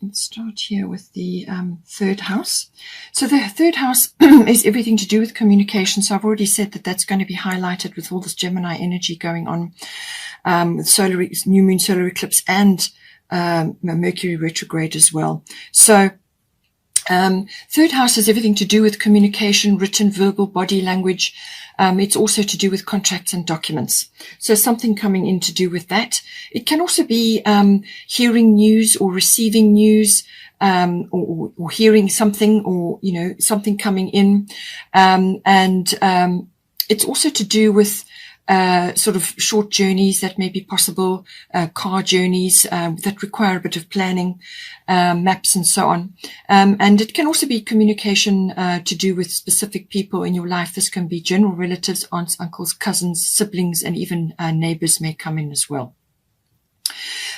Let's start here with the third house. So the third house is everything to do with communication. So I've already said that that's going to be highlighted with all this Gemini energy going on, with new moon, solar eclipse, and Mercury retrograde as well. So third house has everything to do with communication, written, verbal, body language. It's also to do with contracts and documents. So something coming in to do with that. It can also be hearing news or receiving news, or hearing something, or, you know, something coming in. It's also to do with sort of short journeys that may be possible, car journeys that require a bit of planning, maps and so on. And it can also be communication to do with specific people in your life. This can be general relatives, aunts, uncles, cousins, siblings, and even neighbors may come in as well.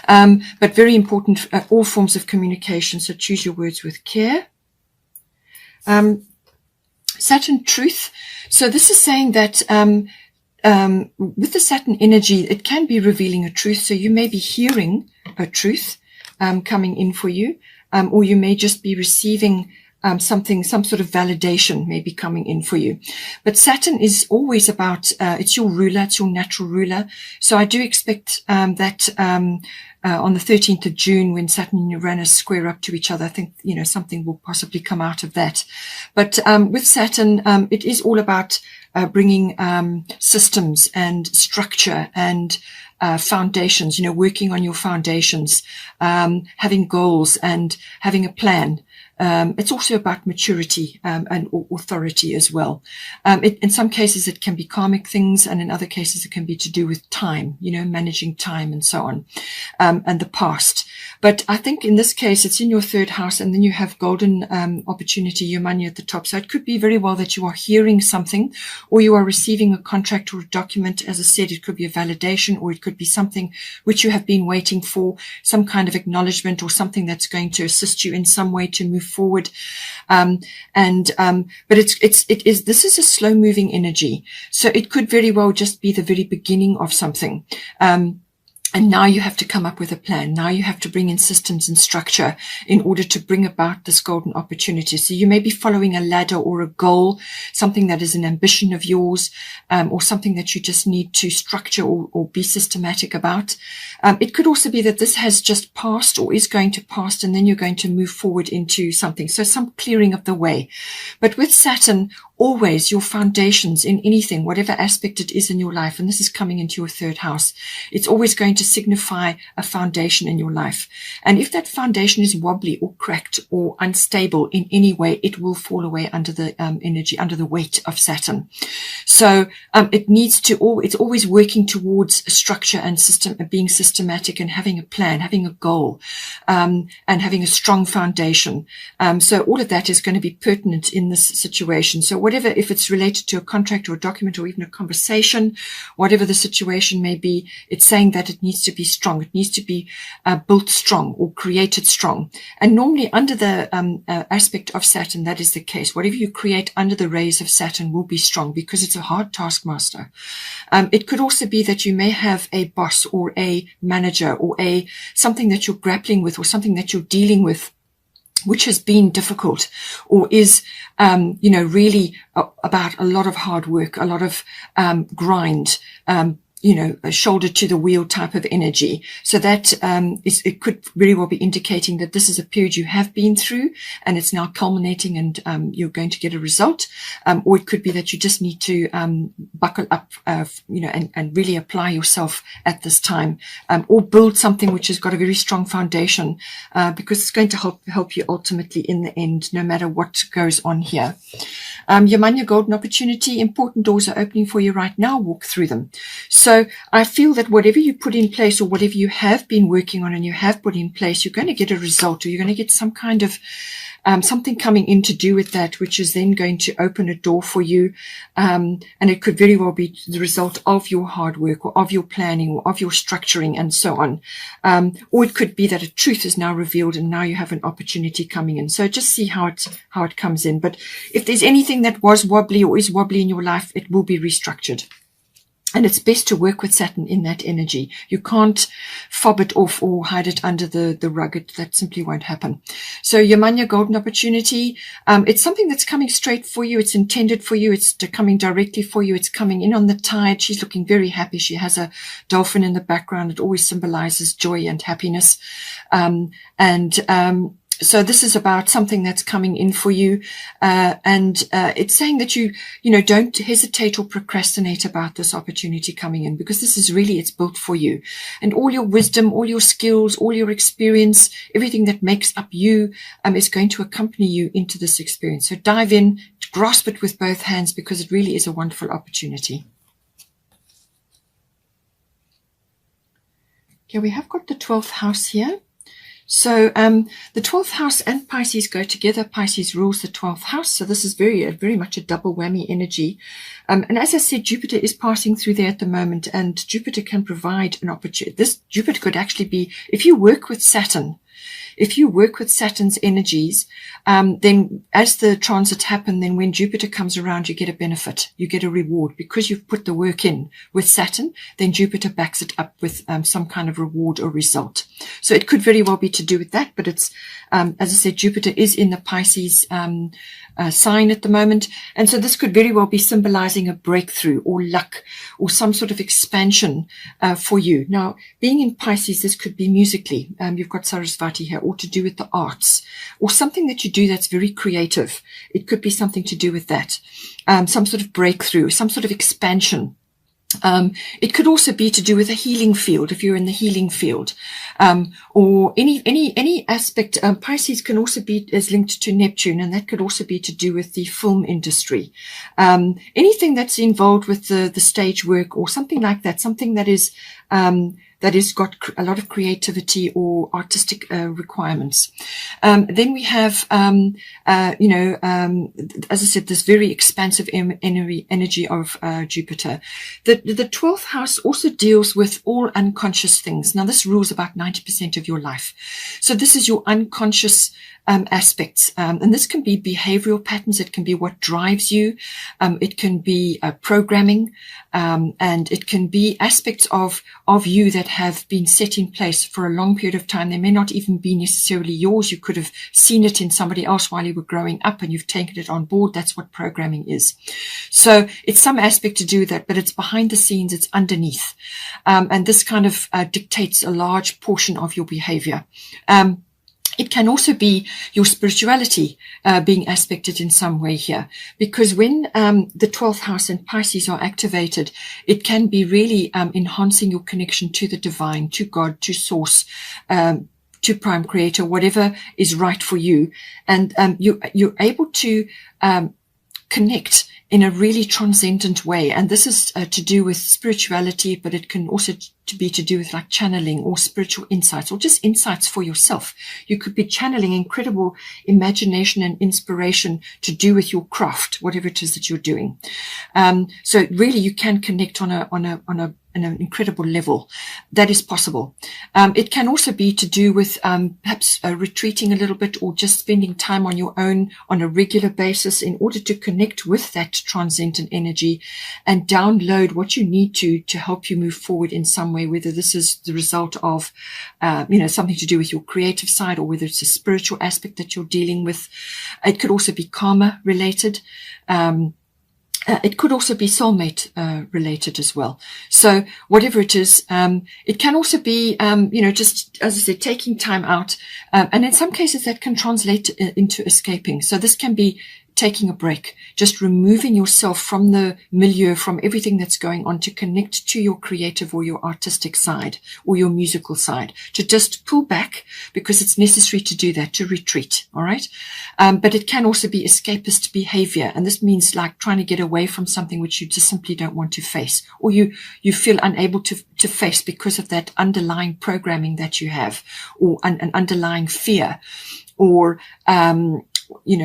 But very important, all forms of communication. So choose your words with care. Saturn truth. So this is saying that with the Saturn energy, it can be revealing a truth. So you may be hearing a truth coming in for you, or you may just be receiving something, some sort of validation may be coming in for you. But Saturn is always about, it's your ruler, it's your natural ruler. So I do expect that on the 13th of June, when Saturn and Uranus square up to each other, I think, you know, something will possibly come out of that. But with Saturn, it is all about bringing systems and structure and foundations, you know, working on your foundations, having goals and having a plan. It's also about maturity and authority as well. In some cases, it can be karmic things, and in other cases, it can be to do with time, you know, managing time and so on, and the past. But I think in this case, it's in your third house, and then you have golden opportunity, your money at the top. So it could be very well that you are hearing something, or you are receiving a contract or a document. As I said, it could be a validation, or it could be something which you have been waiting for, some kind of acknowledgement, or something that's going to assist you in some way to move forward. But this is a slow moving energy. So it could very well just be the very beginning of something. And now you have to come up with a plan. Now you have to bring in systems and structure in order to bring about this golden opportunity. So you may be following a ladder or a goal, something that is an ambition of yours, or something that you just need to structure or be systematic about. It could also be that this has just passed or is going to pass, and then you're going to move forward into something. So some clearing of the way. But with Saturn, always your foundations in anything, whatever aspect it is in your life, and this is coming into your third house, it's always going to signify a foundation in your life. And if that foundation is wobbly or cracked or unstable in any way, it will fall away under the energy, under the weight of Saturn. So it needs to, it's always working towards a structure and system, being systematic and having a plan, having a goal, and having a strong foundation. So all of that is going to be pertinent in this situation. So whatever, if it's related to a contract or a document or even a conversation, whatever the situation may be, it's saying that it needs to be strong. It needs to be built strong or created strong. And normally under the aspect of Saturn, that is the case. Whatever you create under the rays of Saturn will be strong because it's a hard taskmaster. It could also be that you may have a boss or a manager or something that you're grappling with or something that you're dealing with, which has been difficult or is, really about a lot of hard work, a lot of grind, a shoulder to the wheel type of energy. So that it could very well be indicating that this is a period you have been through and it's now culminating and you're going to get a result. Or it could be that you just need to buckle up, and really apply yourself at this time, or build something which has got a very strong foundation, because it's going to help you ultimately in the end, no matter what goes on here. Your golden opportunity, important doors are opening for you right now. Walk through them. So I feel that whatever you put in place or whatever you have been working on and you have put in place, you're going to get a result, or you're going to get some kind of something coming in to do with that, which is then going to open a door for you. And it could very well be the result of your hard work or of your planning or of your structuring and so on. Or it could be that a truth is now revealed and now you have an opportunity coming in. So just see how it comes in. But if there's anything that was wobbly or is wobbly in your life, it will be restructured. And it's best to work with Saturn in that energy. You can't fob it off or hide it under the rug. That simply won't happen. So Yamanya, golden opportunity. It's something that's coming straight for you. It's intended for you. It's coming directly for you. It's coming in on the tide. She's looking very happy. She has a dolphin in the background. It always symbolizes joy and happiness. So this is about something that's coming in for you. It's saying that you don't hesitate or procrastinate about this opportunity coming in, because this is really, it's built for you. And all your wisdom, all your skills, all your experience, everything that makes up you, is going to accompany you into this experience. So dive in, grasp it with both hands, because it really is a wonderful opportunity. Okay, we have got the 12th house here. So the 12th house and Pisces go together. Pisces rules the 12th house. So this is very much a double whammy energy. And as I said, Jupiter is passing through there at the moment, and Jupiter can provide an opportunity. This Jupiter could actually be, if you work with Saturn, if you work with Saturn's energies, then as the transits happen, then when Jupiter comes around, you get a benefit, you get a reward, because you've put the work in with Saturn. Then Jupiter backs it up with some kind of reward or result. So it could very well be to do with that, but it's, as I said, Jupiter is in the Pisces sign at the moment, and so this could very well be symbolizing a breakthrough or luck or some sort of expansion for you. Now, being in Pisces, this could be musically. You've got Sarasvati here, or to do with the arts, or something that you do that's very creative. It could be something to do with that, some sort of breakthrough, some sort of expansion. It could also be to do with a healing field, if you're in the healing field, or any aspect. Pisces can also be as linked to Neptune, and that could also be to do with the film industry. Anything that's involved with the stage work or something like that, something that is got a lot of creativity or artistic requirements. Then we have, as I said, this very expansive energy of Jupiter. The 12th house also deals with all unconscious things. Now, this rules about 90% of your life. So this is your unconscious aspects. And this can be behavioral patterns. It can be what drives you. It can be programming. And it can be aspects of you that have been set in place for a long period of time. They may not even be necessarily yours. You could have seen it in somebody else while you were growing up, and you've taken it on board. That's what programming is. So it's some aspect to do with that, but it's behind the scenes. It's underneath. And this kind of dictates a large portion of your behavior. It can also be your spirituality being aspected in some way here, because when the 12th house and Pisces are activated, it can be really enhancing your connection to the divine, to God, to source, to prime creator, whatever is right for you. And you're able to connect in a really transcendent way. And this is to do with spirituality, but it can also be to do with like channeling or spiritual insights, or just insights for yourself. You could be channeling incredible imagination and inspiration to do with your craft, whatever it is that you're doing. So really you can connect on an incredible level. That is possible. It can also be to do with perhaps retreating a little bit, or just spending time on your own on a regular basis in order to connect with that transcendent energy and download what you need to help you move forward in some way, whether this is the result of something to do with your creative side, or whether it's a spiritual aspect that you're dealing with. It could also be karma related. It could also be soulmate related as well. So whatever it is, it can also be, just, as I said, taking time out. And in some cases that can translate into escaping. So this can be taking a break, just removing yourself from the milieu, from everything that's going on, to connect to your creative or your artistic side or your musical side, to just pull back because it's necessary to do that, to retreat. All right. But it can also be escapist behavior. And this means like trying to get away from something which you just simply don't want to face, or you feel unable to face because of that underlying programming that you have, or an underlying fear, or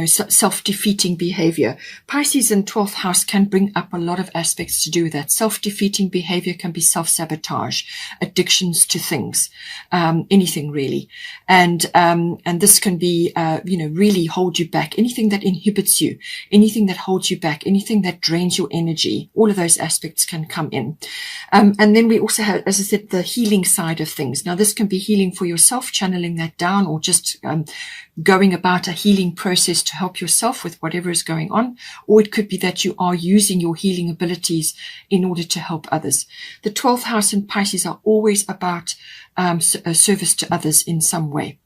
self-defeating behavior. Pisces in 12th house can bring up a lot of aspects to do with that. Self-defeating behavior can be self-sabotage, addictions to things, anything really. And this can be, really hold you back. Anything that inhibits you, anything that holds you back, anything that drains your energy, all of those aspects can come in. And then we also have, as I said, the healing side of things. Now, this can be healing for yourself, channeling that down, or just going about a healing process to help yourself with whatever is going on, or it could be that you are using your healing abilities in order to help others. The 12th house in Pisces are always about service to others in some way.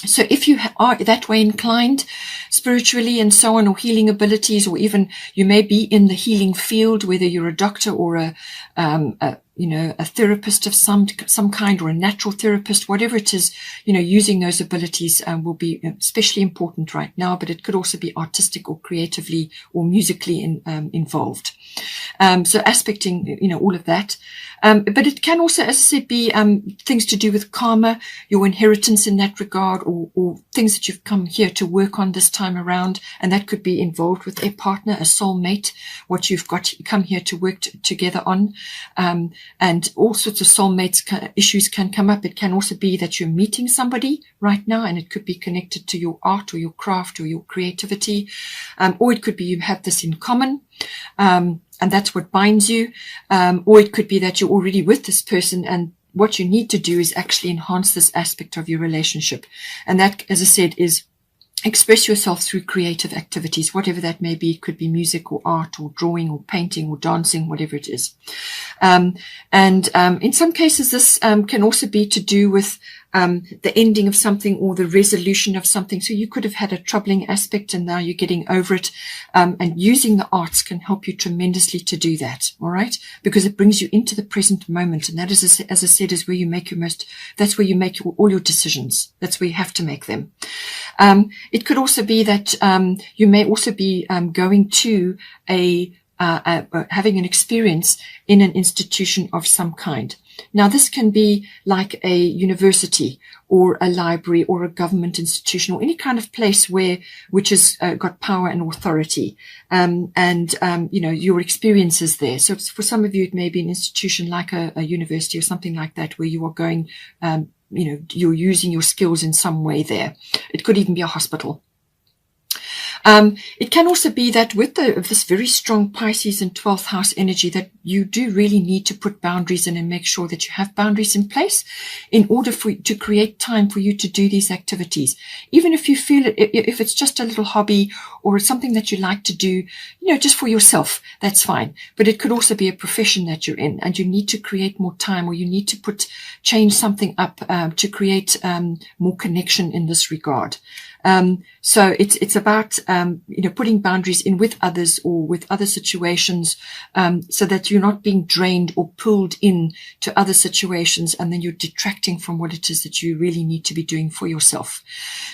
So if you are that way inclined spiritually and so on, or healing abilities, or even you may be in the healing field, whether you're a doctor or a therapist of some kind, or a natural therapist, whatever it is, using those abilities will be especially important right now, but it could also be artistic or creatively or musically involved. So aspecting, all of that. But it can also, as I said, be things to do with karma, your inheritance in that regard, or things that you've come here to work on this time around. And that could be involved with a partner, a soulmate, what you've got come here to work together on. And all sorts of soulmates issues can come up. It can also be that you're meeting somebody right now, and it could be connected to your art or your craft or your creativity. Or it could be you have this in common. And that's what binds you. Or it could be that you're already with this person, and what you need to do is actually enhance this aspect of your relationship. And that, as I said, is express yourself through creative activities, whatever that may be. It could be music or art or drawing or painting or dancing, whatever it is. And in some cases, this can also be to do with the ending of something or the resolution of something. So you could have had a troubling aspect and now you're getting over it. And using the arts can help you tremendously to do that. All right. Because it brings you into the present moment. And that is, as I said, is where you make that's where you make all your decisions. That's where you have to make them. It could also be that, you may also be, going to having an experience in an institution of some kind. Now, this can be like a university or a library or a government institution or any kind of place which has got power and authority. Your experiences there. So for some of you, it may be an institution like a university or something like that, where you are going, you're using your skills in some way there. It could even be a hospital. It can also be that with this very strong Pisces and 12th house energy, that you do really need to put boundaries in and make sure that you have boundaries in place in order to create time for you to do these activities. Even if you feel it, if it's just a little hobby or something that you like to do, just for yourself, that's fine. But it could also be a profession that you're in, and you need to create more time, or you need to change something up to create more connection in this regard. So it's about, putting boundaries in with others or with other situations, so that you're not being drained or pulled in to other situations, and then you're detracting from what it is that you really need to be doing for yourself.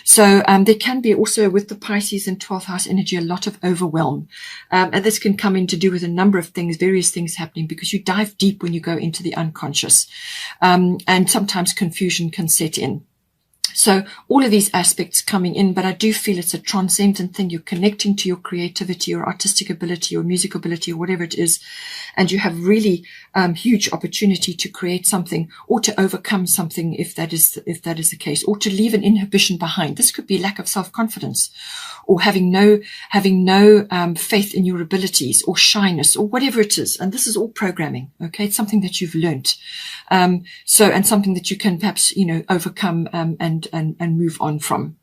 So, there can be also with the Pisces and 12th house energy, a lot of overwhelm. And this can come in to do with a number of things, various things happening, because you dive deep when you go into the unconscious. And sometimes confusion can set in. So all of these aspects coming in, but I do feel it's a transcendent thing. You're connecting to your creativity or artistic ability or music ability or whatever it is. And you have really huge opportunity to create something or to overcome something if that is the case, or to leave an inhibition behind. This could be lack of self-confidence, or having no faith in your abilities, or shyness, or whatever it is. And this is all programming. Okay. It's something that you've learnt. And something that you can perhaps, overcome, and move on from.